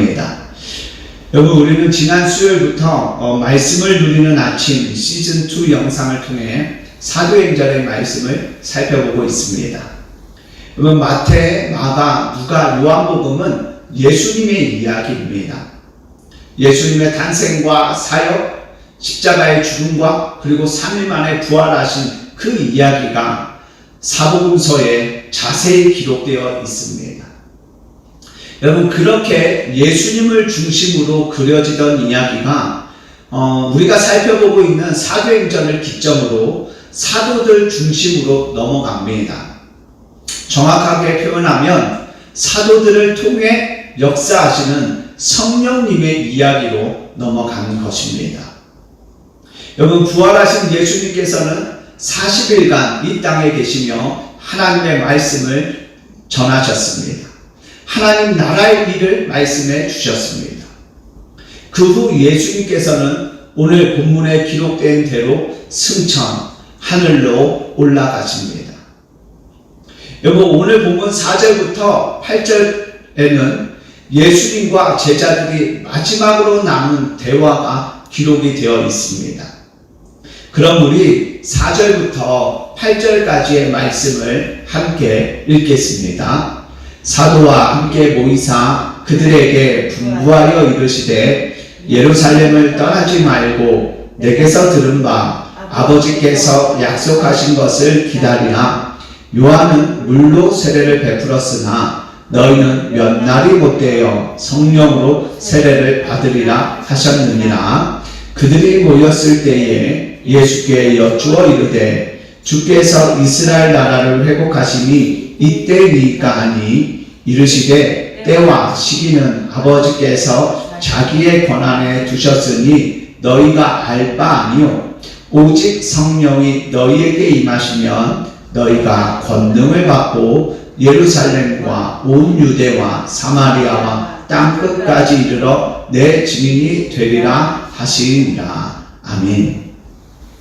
합니다. 여러분, 우리는 지난 수요일부터 말씀을 누리는 아침 시즌2 영상을 통해 사도행전의 말씀을 살펴보고 있습니다. 여러분, 마태, 마가, 누가, 요한복음은 예수님의 이야기입니다. 예수님의 탄생과 사역, 십자가의 죽음과 그리고 3일 만에 부활하신 그 이야기가 사복음서에 자세히 기록되어 있습니다. 여러분, 그렇게 예수님을 중심으로 그려지던 이야기가 우리가 살펴보고 있는 사도행전을 기점으로 사도들 중심으로 넘어갑니다. 정확하게 표현하면 사도들을 통해 역사하시는 성령님의 이야기로 넘어가는 것입니다. 여러분, 부활하신 예수님께서는 40일간 이 땅에 계시며 하나님의 말씀을 전하셨습니다. 하나님 나라의 일을 말씀해 주셨습니다. 그 후 예수님께서는 오늘 본문에 기록된 대로 승천, 하늘로 올라가십니다. 여러분, 오늘 본문 4절부터 8절에는 예수님과 제자들이 마지막으로 남은 대화가 기록이 되어 있습니다. 그럼 우리 4절부터 8절까지의 말씀을 함께 읽겠습니다. 사도와 함께 모이사 그들에게 분부하여 이르시되 예루살렘을 떠나지 말고 내게서 들은 바 아버지께서 약속하신 것을 기다리라. 요한은 물로 세례를 베풀었으나 너희는 몇 날이 못되어 성령으로 세례를 받으리라 하셨느니라. 그들이 모였을 때에 예수께 여쭈어 이르되 주께서 이스라엘 나라를 회복하심이 이때이까 하니 이르시되 때와 시기는 아버지께서 자기의 권한에 두셨으니 너희가 알 바 아니요 오직 성령이 너희에게 임하시면 너희가 권능을 받고 예루살렘과 온 유대와 사마리아와 땅끝까지 이르러 내 증인이 되리라 하시니라. 아멘.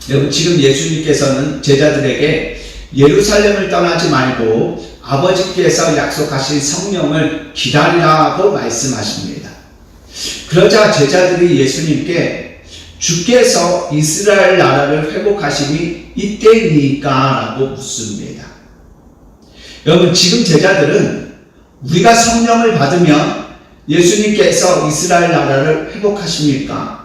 여러분, 지금 예수님께서는 제자들에게 예루살렘을 떠나지 말고 아버지께서 약속하신 성령을 기다리라고 말씀하십니다. 그러자 제자들이 예수님께 주께서 이스라엘 나라를 회복하심이 이때이니까 라고 묻습니다. 여러분, 지금 제자들은 우리가 성령을 받으면 예수님께서 이스라엘 나라를 회복하십니까?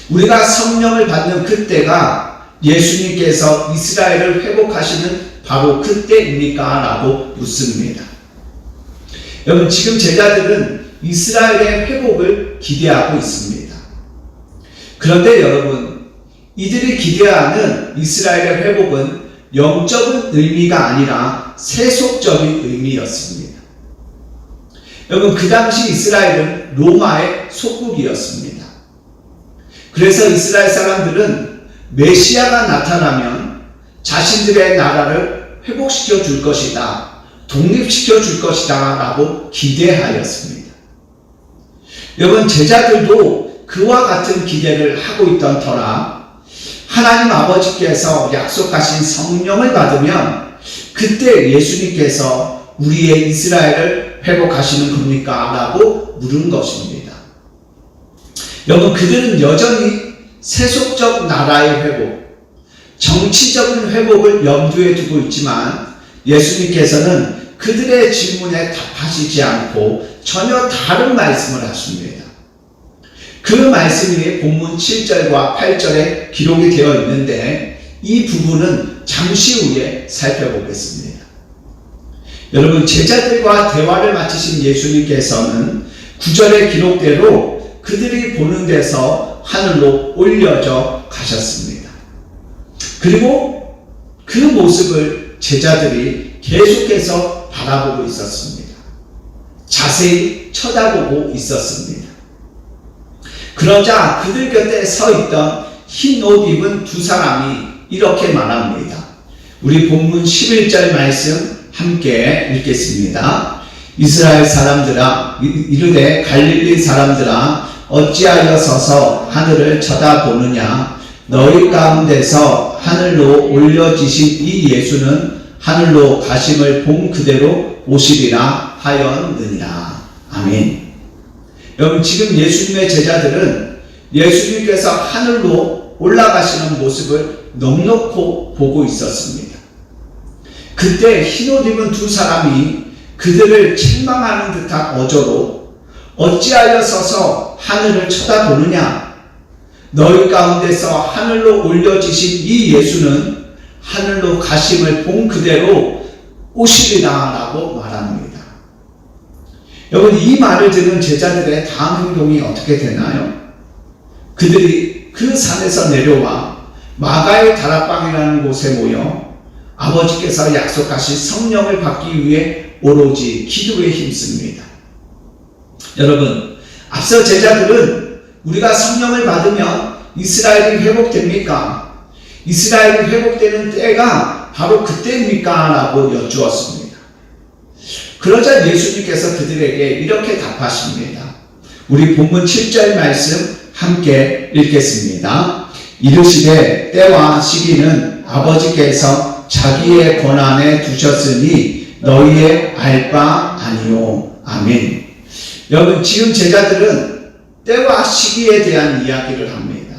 우리가 성령을 받는 그때가 예수님께서 이스라엘을 회복하시는 바로 그때입니까? 라고 묻습니다. 여러분, 지금 제자들은 이스라엘의 회복을 기대하고 있습니다. 그런데 여러분, 이들이 기대하는 이스라엘의 회복은 영적인 의미가 아니라 세속적인 의미였습니다. 여러분, 그 당시 이스라엘은 로마의 속국이었습니다. 그래서 이스라엘 사람들은 메시아가 나타나면 자신들의 나라를 회복시켜 줄 것이다, 독립시켜 줄 것이다 라고 기대하였습니다. 여러분, 제자들도 그와 같은 기대를 하고 있던 터라 하나님 아버지께서 약속하신 성령을 받으면 그때 예수님께서 우리의 이스라엘을 회복하시는 겁니까? 라고 물은 것입니다. 여러분, 그들은 여전히 세속적 나라의 회복, 정치적인 회복을 염두에 두고 있지만 예수님께서는 그들의 질문에 답하시지 않고 전혀 다른 말씀을 하십니다. 그 말씀이 본문 7절과 8절에 기록이 되어 있는데 이 부분은 잠시 후에 살펴보겠습니다. 여러분, 제자들과 대화를 마치신 예수님께서는 9절의 기록대로 그들이 보는 데서 하늘로 올려져 가셨습니다. 그리고 그 모습을 제자들이 계속해서 바라보고 있었습니다. 자세히 쳐다보고 있었습니다. 그러자 그들 곁에 서 있던 흰 옷 입은 두 사람이 이렇게 말합니다. 우리 본문 11절 말씀 함께 읽겠습니다. 이스라엘 사람들아, 이르되 갈릴리 사람들아, 어찌하여 서서 하늘을 쳐다보느냐? 너희 가운데서 하늘로 올려지신 이 예수는 하늘로 가심을 본 그대로 오시리라 하였느니라. 아멘. 여러분, 지금 예수님의 제자들은 예수님께서 하늘로 올라가시는 모습을 넉넉히 보고 있었습니다. 그때 흰옷 입은 두 사람이 그들을 책망하는 듯한 어조로 어찌하여 서서 하늘을 쳐다보느냐? 너희 가운데서 하늘로 올려지신 이 예수는 하늘로 가심을 본 그대로 오시리라 라고 말합니다. 여러분, 이 말을 들은 제자들의 다음 행동이 어떻게 되나요? 그들이 그 산에서 내려와 마가의 다락방이라는 곳에 모여 아버지께서 약속하신 성령을 받기 위해 오로지 기도에 힘씁니다. 여러분, 앞서 제자들은 우리가 성령을 받으면 이스라엘이 회복됩니까? 이스라엘이 회복되는 때가 바로 그때입니까? 라고 여쭈었습니다. 그러자 예수님께서 그들에게 이렇게 답하십니다. 우리 본문 7절 말씀 함께 읽겠습니다. 이르시되 때와 시기는 아버지께서 자기의 권한에 두셨으니 너희의 알 바 아니요. 아멘. 여러분, 지금 제자들은 때와 시기에 대한 이야기를 합니다.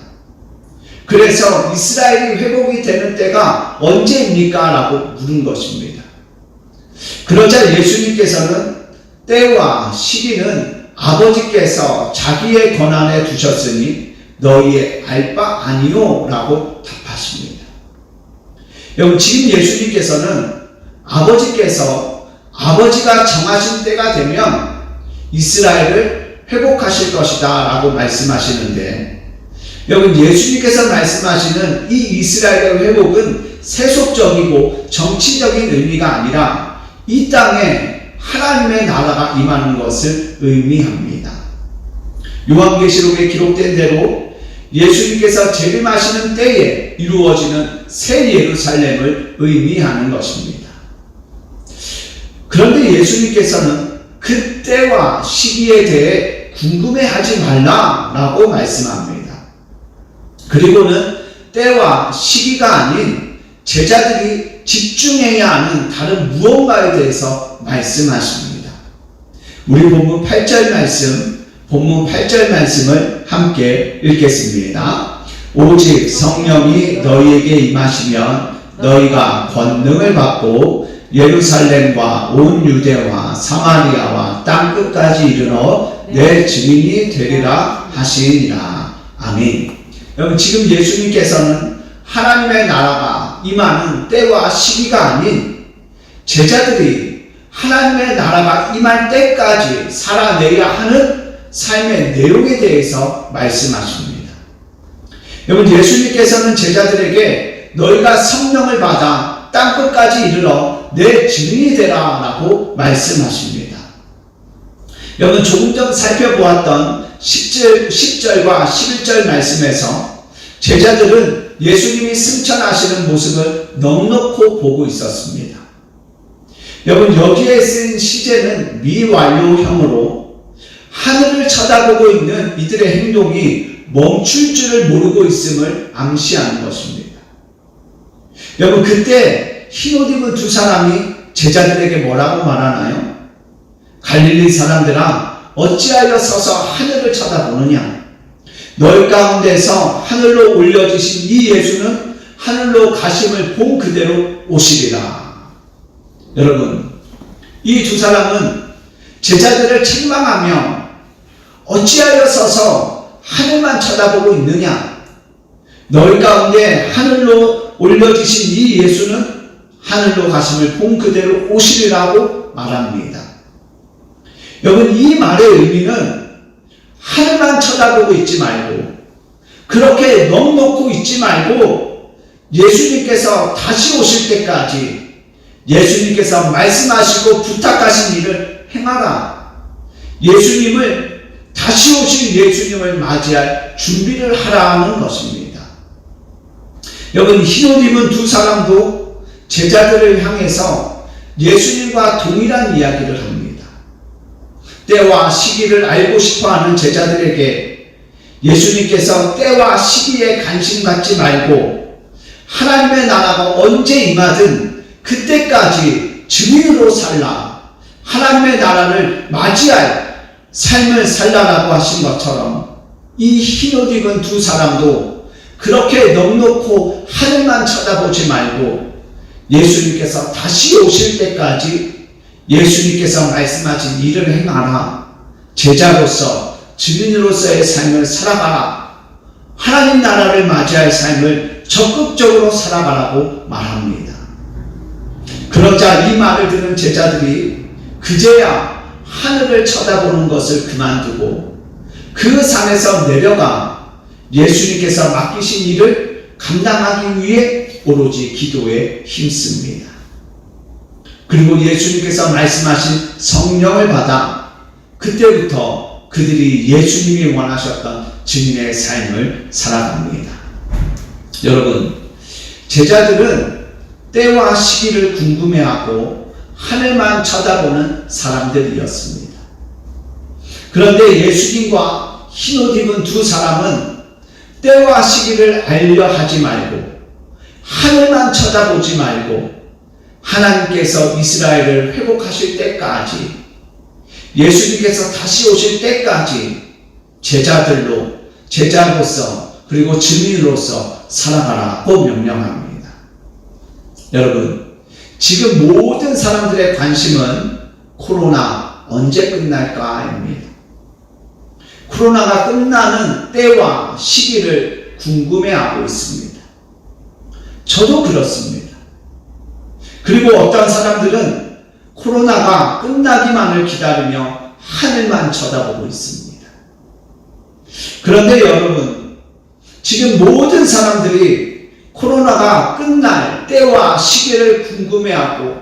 그래서 이스라엘이 회복이 되는 때가 언제입니까? 라고 물은 것입니다. 그러자 예수님께서는 때와 시기는 아버지께서 자기의 권한에 두셨으니 너희의 알 바 아니요 라고 답하십니다. 여러분, 지금 예수님께서는 아버지가 정하신 때가 되면 이스라엘을 회복하실 것이다 라고 말씀하시는데, 여러분, 예수님께서 말씀하시는 이 이스라엘의 회복은 세속적이고 정치적인 의미가 아니라 이 땅에 하나님의 나라가 임하는 것을 의미합니다. 요한계시록에 기록된 대로 예수님께서 재림하시는 때에 이루어지는 새 예루살렘을 의미하는 것입니다. 그런데 예수님께서는 그 때와 시기에 대해 궁금해하지 말라라고 말씀합니다. 그리고는 때와 시기가 아닌 제자들이 집중해야 하는 다른 무언가에 대해서 말씀하십니다. 우리 본문 8절 말씀을 함께 읽겠습니다. 오직 성령이 너희에게 임하시면 너희가 권능을 받고 예루살렘과 온 유대와 사마리아와 땅끝까지 이르러 내 증인이 되리라 하시니라. 아멘. 여러분, 지금 예수님께서는 하나님의 나라가 임하는 때와 시기가 아닌 제자들이 하나님의 나라가 임할 때까지 살아내야 하는 삶의 내용에 대해서 말씀하십니다. 여러분, 예수님께서는 제자들에게 너희가 성령을 받아 땅끝까지 이르러 내 증인이 되라 라고 말씀하십니다. 여러분, 조금 전 살펴보았던 10절과 11절 말씀에서 제자들은 예수님이 승천하시는 모습을 넉넉히 보고 있었습니다. 여러분, 여기에 쓴 시제는 미완료형으로 하늘을 쳐다보고 있는 이들의 행동이 멈출 줄을 모르고 있음을 암시하는 것입니다. 여러분, 그때 흰옷 입은 두 사람이 제자들에게 뭐라고 말하나요? 갈릴리 사람들아, 어찌하여 서서 하늘을 쳐다보느냐? 너희 가운데서 하늘로 올려지신 이 예수는 하늘로 가심을 본 그대로 오시리라. 여러분, 이 두 사람은 제자들을 책망하며 어찌하여 서서 하늘만 쳐다보고 있느냐? 너희 가운데 하늘로 올려지신 이 예수는 하늘로 가심을 본 그대로 오시리라고 말합니다. 여러분, 이 말의 의미는 하늘만 쳐다보고 있지 말고, 그렇게 넋놓고 있지 말고, 예수님께서 다시 오실 때까지 예수님께서 말씀하시고 부탁하신 일을 행하라. 예수님을, 다시 오실 예수님을 맞이할 준비를 하라는 것입니다. 여러분, 흰옷 입은 두 사람도 제자들을 향해서 예수님과 동일한 이야기를 합니다. 때와 시기를 알고 싶어하는 제자들에게 예수님께서 때와 시기에 관심 갖지 말고 하나님의 나라가 언제 임하든 그때까지 증인으로 살라, 하나님의 나라를 맞이할 삶을 살라라고 하신 것처럼 이 흰 옷 입은 두 사람도 그렇게 넋놓고 하늘만 쳐다보지 말고 예수님께서 다시 오실 때까지 예수님께서 말씀하신 일을 행하라. 제자로서 증인으로서의 삶을 살아가라. 하나님 나라를 맞이할 삶을 적극적으로 살아가라고 말합니다. 그러자 이 말을 들은 제자들이 그제야 하늘을 쳐다보는 것을 그만두고 그 산에서 내려가 예수님께서 맡기신 일을 감당하기 위해 오로지 기도에 힘씁니다. 그리고 예수님께서 말씀하신 성령을 받아 그때부터 그들이 예수님이 원하셨던 증인의 삶을 살아갑니다. 여러분, 제자들은 때와 시기를 궁금해하고 하늘만 쳐다보는 사람들이었습니다. 그런데 예수님과 흰옷 입은 두 사람은 때와 시기를 알려 하지 말고 하늘만 쳐다보지 말고 하나님께서 이스라엘을 회복하실 때까지 예수님께서 다시 오실 때까지 제자로서 그리고 증인으로서 살아가라고 명령합니다. 여러분, 지금 모든 사람들의 관심은 코로나 언제 끝날까입니다. 코로나가 끝나는 때와 시기를 궁금해하고 있습니다. 저도 그렇습니다. 그리고 어떤 사람들은 코로나가 끝나기만을 기다리며 하늘만 쳐다보고 있습니다. 그런데 여러분, 지금 모든 사람들이 코로나가 끝날 때와 시기를 궁금해하고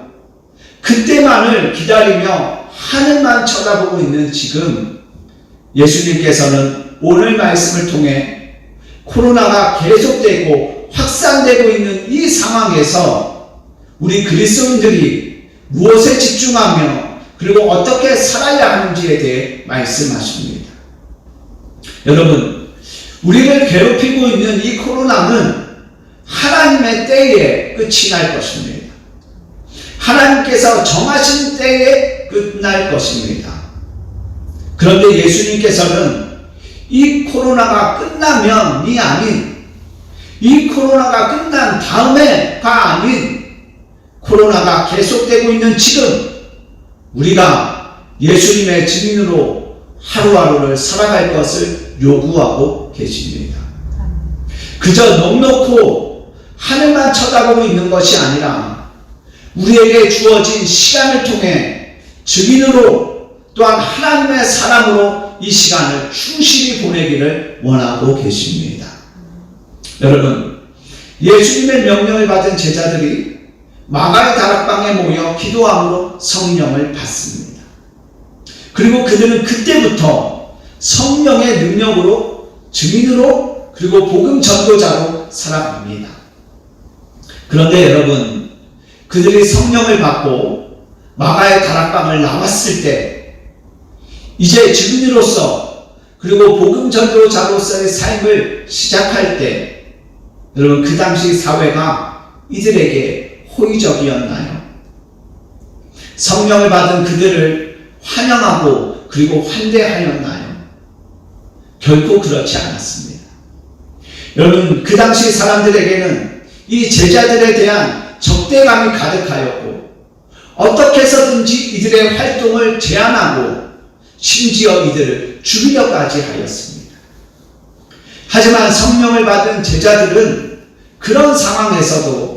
그때만을 기다리며 하늘만 쳐다보고 있는 지금 예수님께서는 오늘 말씀을 통해 코로나가 계속되고 확산되고 있는 이 상황에서 우리 그리스도인들이 무엇에 집중하며 그리고 어떻게 살아야 하는지에 대해 말씀하십니다. 여러분, 우리를 괴롭히고 있는 이 코로나는 하나님의 때에 끝이 날 것입니다. 하나님께서 정하신 때에 끝날 것입니다. 그런데 예수님께서는 이 코로나가 끝나면이 아닌 이 코로나가 끝난 다음에가 아닌 코로나가 계속되고 있는 지금 우리가 예수님의 증인으로 하루하루를 살아갈 것을 요구하고 계십니다. 그저 넉넉고 하늘만 쳐다보고 있는 것이 아니라 우리에게 주어진 시간을 통해 증인으로 또한 하나님의 사람으로 이 시간을 충실히 보내기를 원하고 계십니다. 여러분, 예수님의 명령을 받은 제자들이 마가의 다락방에 모여 기도함으로 성령을 받습니다. 그리고 그들은 그때부터 성령의 능력으로 증인으로 그리고 복음 전도자로 살아갑니다. 그런데 여러분, 그들이 성령을 받고 마가의 다락방을 나왔을 때 이제 증인으로서 그리고 복음 전도자로서의 삶을 시작할 때 여러분, 그 당시 사회가 이들에게 호의적이었나요? 성령을 받은 그들을 환영하고 그리고 환대하였나요? 결코 그렇지 않았습니다. 여러분, 그 당시 사람들에게는 이 제자들에 대한 적대감이 가득하였고 어떻게 해서든지 이들의 활동을 제한하고 심지어 이들을 죽이려까지 하였습니다. 하지만 성령을 받은 제자들은 그런 상황에서도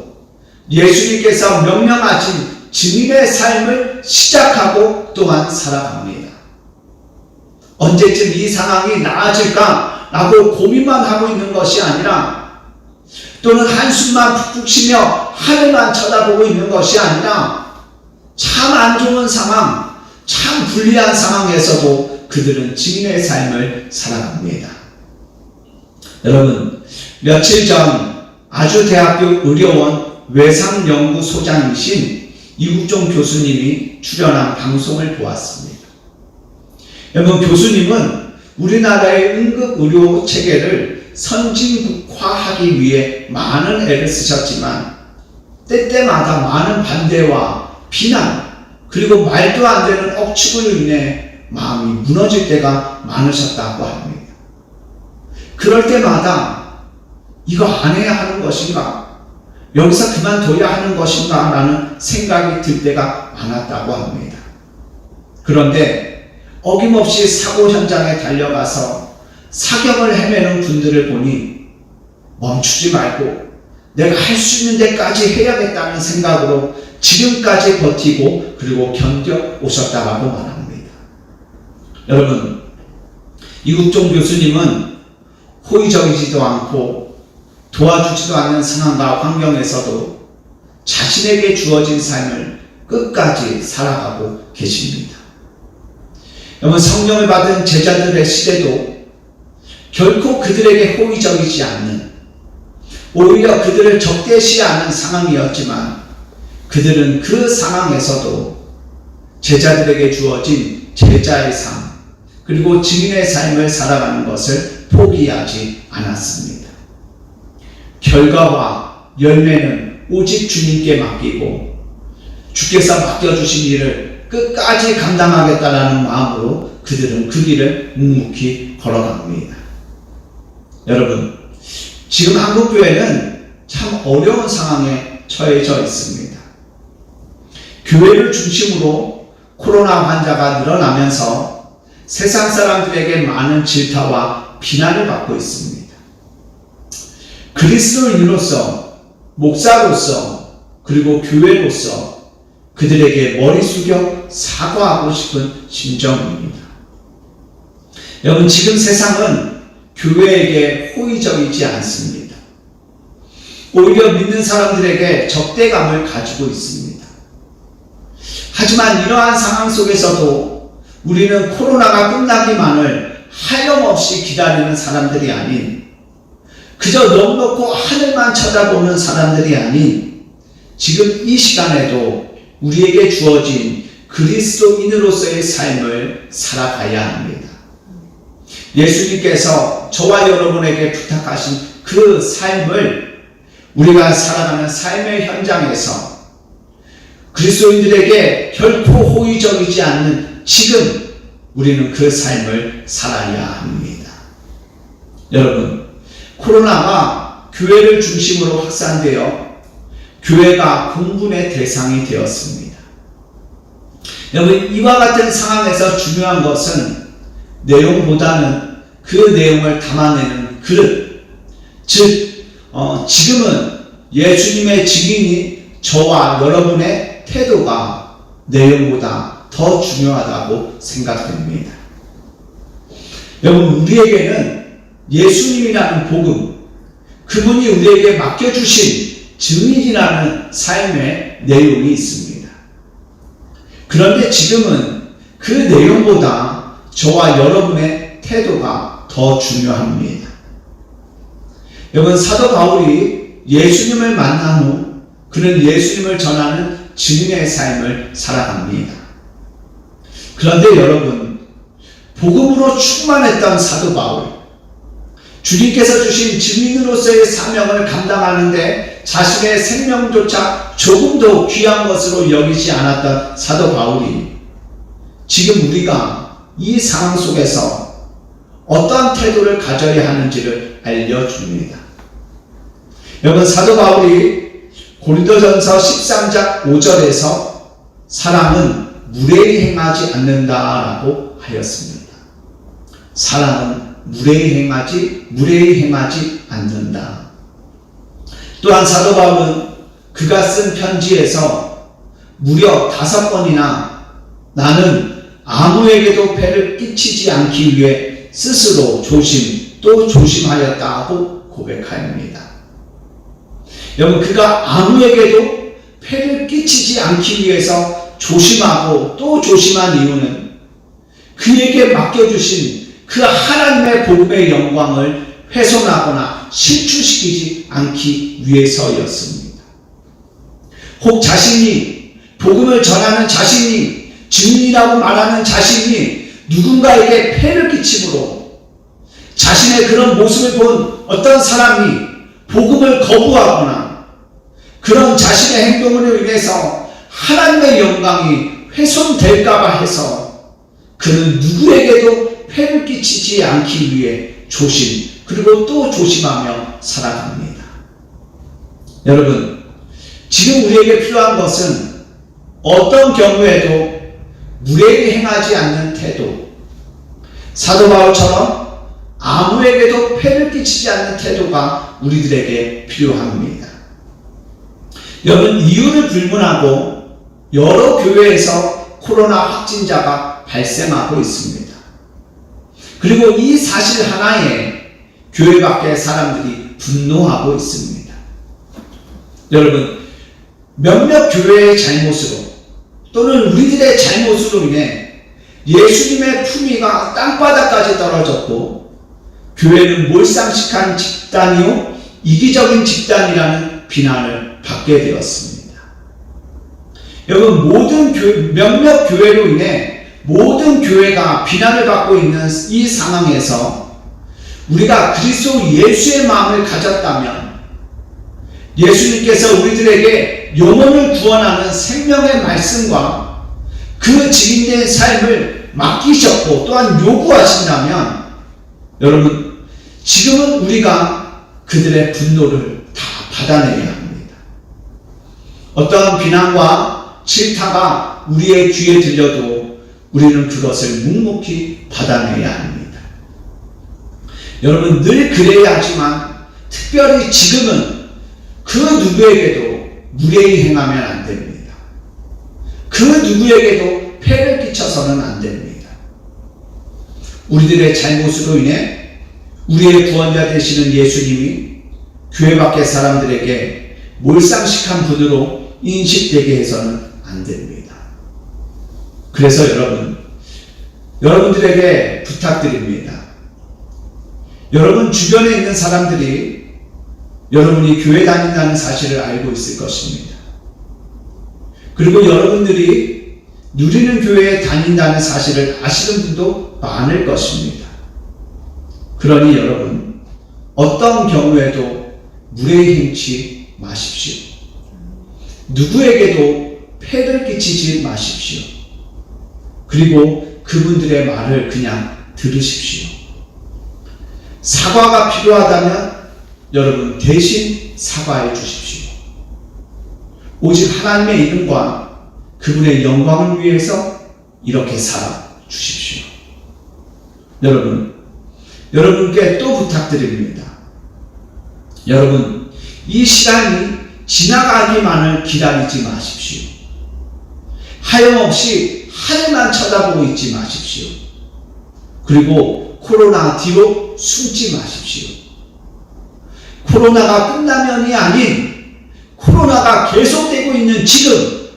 예수님께서 명령하신 증인의 삶을 시작하고 또한 살아갑니다. 언제쯤 이 상황이 나아질까라고 고민만 하고 있는 것이 아니라 또는 한숨만 푹푹 쉬며 하늘만 쳐다보고 있는 것이 아니라 참 안 좋은 상황, 참 불리한 상황에서도 그들은 증인의 삶을 살아갑니다. 여러분, 며칠 전 아주대학교 의료원 외상연구소장이신 이국종 교수님이 출연한 방송을 보았습니다. 여러분, 교수님은 우리나라의 응급의료 체계를 선진국화하기 위해 많은 애를 쓰셨지만 때때마다 많은 반대와 비난 그리고 말도 안 되는 억측으로 인해 마음이 무너질 때가 많으셨다고 합니다. 그럴 때마다 이거 안 해야 하는 것인가? 여기서 그만둬야 하는 것인가? 라는 생각이 들 때가 많았다고 합니다. 그런데 어김없이 사고 현장에 달려가서 사경을 헤매는 분들을 보니 멈추지 말고 내가 할 수 있는 데까지 해야겠다는 생각으로 지금까지 버티고 그리고 견뎌 오셨다라고 말합니다. 여러분, 이국종 교수님은 호의적이지도 않고 도와주지도 않는 상황과 환경에서도 자신에게 주어진 삶을 끝까지 살아가고 계십니다. 여러분, 성령을 받은 제자들의 시대도 결코 그들에게 호의적이지 않는, 오히려 그들을 적대시하는 상황이었지만 그들은 그 상황에서도 제자들에게 주어진 제자의 삶 그리고 증인의 삶을 살아가는 것을 포기하지 않았습니다. 결과와 열매는 오직 주님께 맡기고 주께서 맡겨주신 일을 끝까지 감당하겠다라는 마음으로 그들은 그 길을 묵묵히 걸어갑니다. 여러분, 지금 한국교회는 참 어려운 상황에 처해져 있습니다. 교회를 중심으로 코로나 환자가 늘어나면서 세상 사람들에게 많은 질타와 비난을 받고 있습니다. 그리스도인으로서, 목사로서, 그리고 교회로서 그들에게 머리 숙여 사과하고 싶은 심정입니다. 여러분, 지금 세상은 교회에게 호의적이지 않습니다. 오히려 믿는 사람들에게 적대감을 가지고 있습니다. 하지만 이러한 상황 속에서도 우리는 코로나가 끝나기만을 하염없이 기다리는 사람들이 아닌, 그저 넉넉고 하늘만 쳐다보는 사람들이 아닌, 지금 이 시간에도 우리에게 주어진 그리스도인으로서의 삶을 살아가야 합니다. 예수님께서 저와 여러분에게 부탁하신 그 삶을 우리가 살아가는 삶의 현장에서 그리스도인들에게 결코 호의적이지 않는 지금 우리는 그 삶을 살아야 합니다. 여러분, 코로나가 교회를 중심으로 확산되어 교회가 공분의 대상이 되었습니다. 여러분, 이와 같은 상황에서 중요한 것은 내용보다는 그 내용을 담아내는 그릇, 즉 지금은 예수님의 증인이 저와 여러분의 태도가 내용보다 더 중요하다고 생각됩니다. 여러분, 우리에게는 예수님이라는 복음, 그분이 우리에게 맡겨주신 증인이라는 삶의 내용이 있습니다. 그런데 지금은 그 내용보다 저와 여러분의 태도가 더 중요합니다. 여러분, 사도 바울이 예수님을 만난 후 그는 예수님을 전하는 증인의 삶을 살아갑니다. 그런데 여러분, 복음으로 충만했던 사도 바울, 주님께서 주신 증인으로서의 사명을 감당하는데 자신의 생명조차 조금도 귀한 것으로 여기지 않았던 사도 바울이 지금 우리가 이 상황 속에서 어떠한 태도를 가져야 하는지를 알려줍니다. 여러분, 사도 바울이 고린도전서 13장 5절에서 사랑은 무례히 행하지 않는다라고 하였습니다. 사랑은 무례히 행하지 않는다. 또한 사도 바울은 그가 쓴 편지에서 무려 5번이나 나는 아무에게도 폐를 끼치지 않기 위해 스스로 또 조심하였다고 고백하였습니다. 여러분, 그가 아무에게도 폐를 끼치지 않기 위해서 조심하고 또 조심한 이유는 그에게 맡겨주신 그 하나님의 복음의 영광을 훼손하거나 실추시키지 않기 위해서였습니다. 혹 자신이 복음을 전하는 자신이 증인이라고 말하는 자신이 누군가에게 폐를 끼침으로 자신의 그런 모습을 본 어떤 사람이 복음을 거부하거나 그런 자신의 행동으로 인해서 하나님의 영광이 훼손될까봐 해서 그는 누구에게도 폐를 끼치지 않기 위해 조심, 그리고 또 조심하며 살아갑니다. 여러분, 지금 우리에게 필요한 것은 어떤 경우에도 무례히 행하지 않는 태도, 사도 바울처럼 아무에게도 폐를 끼치지 않는 태도가 우리들에게 필요합니다. 여러분, 이유를 불문하고 여러 교회에서 코로나 확진자가 발생하고 있습니다. 그리고 이 사실 하나에 교회 밖의 사람들이 분노하고 있습니다. 여러분, 몇몇 교회의 잘못으로 또는 우리들의 잘못으로 인해 예수님의 품위가 땅바닥까지 떨어졌고 교회는 몰상식한 집단이요 이기적인 집단이라는 비난을 받게 되었습니다. 여러분, 몇몇 교회로 인해 모든 교회가 비난을 받고 있는 이 상황에서 우리가 그리스도 예수의 마음을 가졌다면 예수님께서 우리들에게 영혼을 구원하는 생명의 말씀과 그 증인된 삶을 맡기셨고 또한 요구하신다면 여러분, 지금은 우리가 그들의 분노를 다 받아내야 합니다. 어떠한 비난과 질타가 우리의 귀에 들려도 우리는 그것을 묵묵히 받아내야 합니다. 여러분, 늘 그래야 하지만 특별히 지금은 그 누구에게도 무례히 행하면 안 됩니다. 그 누구에게도 폐를 끼쳐서는 안 됩니다. 우리들의 잘못으로 인해 우리의 구원자 되시는 예수님이 교회 밖의 사람들에게 몰상식한 분으로 인식되게 해서는 안 됩니다. 그래서 여러분들에게 부탁드립니다. 여러분 주변에 있는 사람들이 여러분이 교회 다닌다는 사실을 알고 있을 것입니다. 그리고 여러분들이 누리는 교회에 다닌다는 사실을 아시는 분도 많을 것입니다. 그러니 여러분, 어떤 경우에도 무례히 행치 마십시오. 누구에게도 폐를 끼치지 마십시오. 그리고 그분들의 말을 그냥 들으십시오. 사과가 필요하다면 여러분 대신 사과해 주십시오. 오직 하나님의 이름과 그분의 영광을 위해서 이렇게 살아 주십시오. 여러분께 또 부탁드립니다. 여러분, 이 시간이 지나가기만을 기다리지 마십시오. 하염없이 하늘만 쳐다보고 있지 마십시오. 그리고 코로나 뒤로 숨지 마십시오. 코로나가 끝나면이 아닌 코로나가 계속되고 있는 지금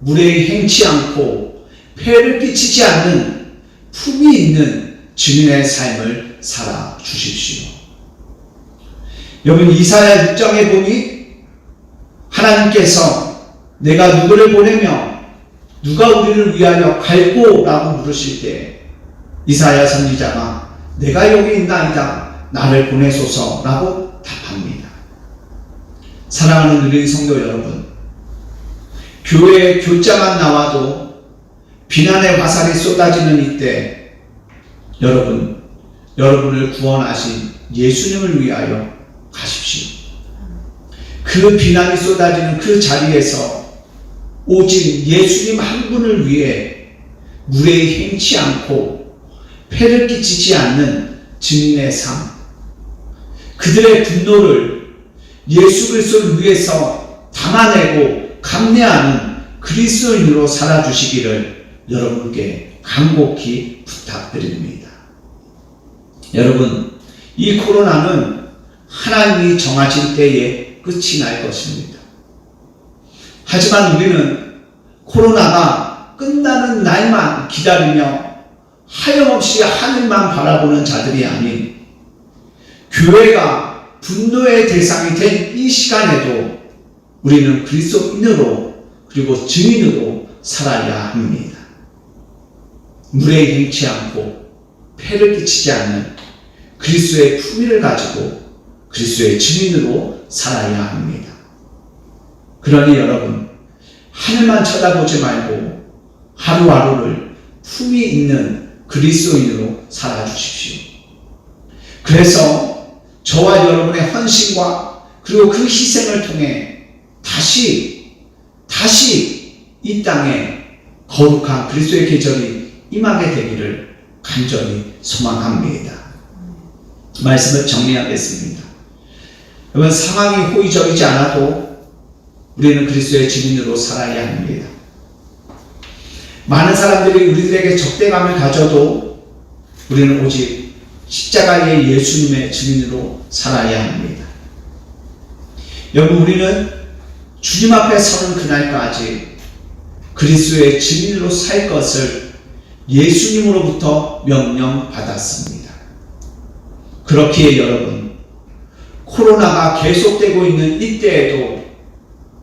무례히 행치 않고 폐를 끼치지 않는 품이 있는 증인의 삶을 살아 주십시오. 여러분, 이사야 6장에 보니 하나님께서 내가 누구를 보내며 누가 우리를 위하여 갈고? 라고 물으실 때 이사야 선지자가 내가 여기 있나이다 나를 보내소서 라고 답합니다. 사랑하는 우리 성도 여러분, 교회에 교자만 나와도 비난의 화살이 쏟아지는 이때 여러분을 구원하신 예수님을 위하여 가십시오. 그 비난이 쏟아지는 그 자리에서 오직 예수님 한 분을 위해 무례히 행치 않고 폐를 끼치지 않는 증인의 삶, 그들의 분노를 예수 그리스도를 위해서 담아내고 감내하는 그리스도인으로 살아주시기를 여러분께 간곡히 부탁드립니다. 여러분, 이 코로나는 하나님이 정하신 때에 끝이 날 것입니다. 하지만 우리는 코로나가 끝나는 날만 기다리며 하염없이 하늘만 바라보는 자들이 아닌 교회가 분노의 대상이 된 이 시간에도 우리는 그리스도인으로 그리고 증인으로 살아야 합니다. 무례히 행치 않고 폐를 끼치지 않는 그리스도의 품위를 가지고 그리스도의 증인으로 살아야 합니다. 그러니 여러분, 하늘만 쳐다보지 말고 하루하루를 품이 있는 그리스도인으로 살아주십시오. 그래서 저와 여러분의 헌신과 그리고 그 희생을 통해 다시 이 땅에 거룩한 그리스도의 계절이 임하게 되기를 간절히 소망합니다. 말씀을 정리하겠습니다. 여러분, 상황이 호의적이지 않아도 우리는 그리스도의 증인으로 살아야 합니다. 많은 사람들이 우리들에게 적대감을 가져도 우리는 오직 십자가의 예수님의 증인으로 살아야 합니다. 여러분, 우리는 주님 앞에 서는 그날까지 그리스도의 증인으로 살 것을 예수님으로부터 명령받았습니다. 그렇기에 여러분, 코로나가 계속되고 있는 이때에도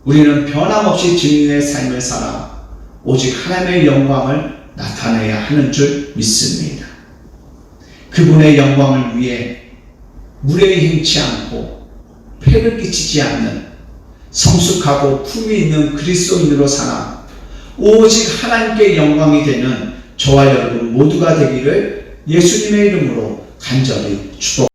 우리는 변함없이 증인의 삶을 살아 오직 하나님의 영광을 나타내야 하는 줄 믿습니다. 그분의 영광을 위해 무례히 행치 않고 폐를 끼치지 않는 성숙하고 품위 있는 그리스도인으로 살아 오직 하나님께 영광이 되는 저와 여러분 모두가 되기를 예수님의 이름으로 간절히 축복합니다.